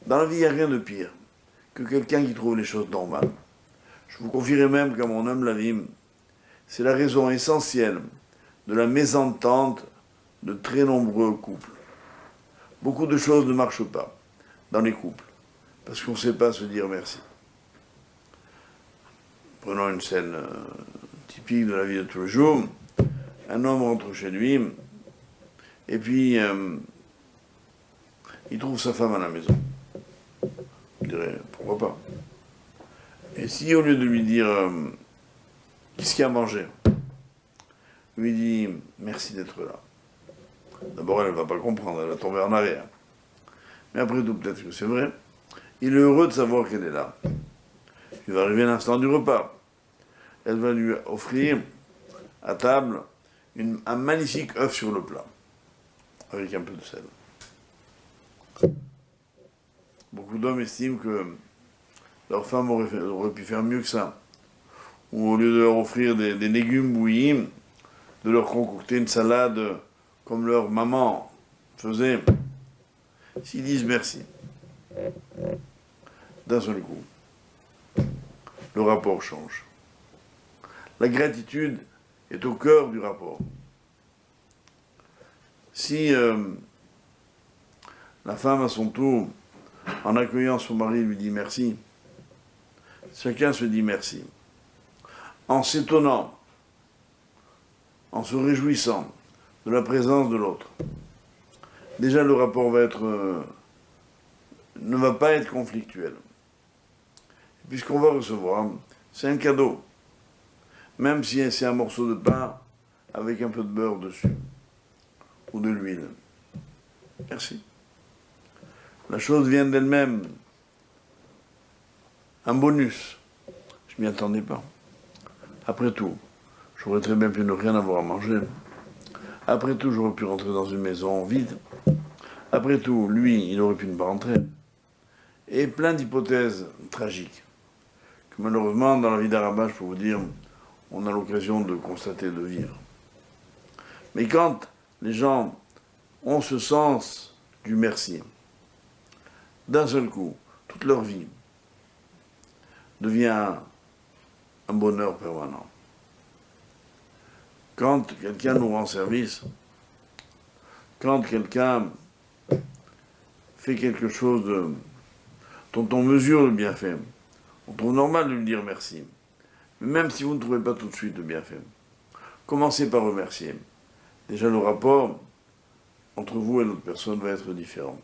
Dans la vie, il n'y a rien de pire que quelqu'un qui trouve les choses normales. Je vous confierai même qu'à mon humble avis, c'est la raison essentielle de la mésentente de très nombreux couples. Beaucoup de choses ne marchent pas dans les couples, parce qu'on ne sait pas se dire merci. Prenons une scène typique de la vie de tous les jours. Un homme rentre chez lui, et puis il trouve sa femme à la maison. Je dirais, pourquoi pas. Et si au lieu de lui dire qu'est-ce qu'il y a à manger, lui dit merci d'être là. D'abord, elle ne va pas comprendre, elle va tomber en arrière. Mais après tout, peut-être que c'est vrai. Il est heureux de savoir qu'elle est là. Il va arriver l'instant du repas. Elle va lui offrir à table un magnifique œuf sur le plat, avec un peu de sel. Beaucoup d'hommes estiment que leur femme aurait pu faire mieux que ça. Ou au lieu de leur offrir des légumes bouillis, de leur concocter une salade comme leur maman faisait. S'ils disent merci, d'un seul coup, le rapport change. La gratitude est au cœur du rapport. Si la femme, à son tour, en accueillant son mari, lui dit merci, chacun se dit merci. En s'étonnant, en se réjouissant de la présence de l'autre. Déjà, le rapport ne va pas être conflictuel. Puisqu'on va recevoir, c'est un cadeau. Même si c'est un morceau de pain avec un peu de beurre dessus, ou de l'huile. Merci. La chose vient d'elle-même. Un bonus. Je m'y attendais pas. Après tout, j'aurais très bien pu ne rien avoir à manger. Après tout, j'aurais pu rentrer dans une maison vide. Après tout, lui, il aurait pu ne pas rentrer. Et plein d'hypothèses tragiques que malheureusement, dans la vie d'Arabat, je peux vous dire, on a l'occasion de constater, de vivre. Mais quand les gens ont ce sens du merci, d'un seul coup, toute leur vie devient un bonheur permanent. Quand quelqu'un nous rend service, quand quelqu'un fait quelque chose dont on mesure le bienfait, on trouve normal de lui dire merci. Mais même si vous ne trouvez pas tout de suite le bienfait, commencez par remercier. Déjà, le rapport entre vous et l'autre personne va être différent.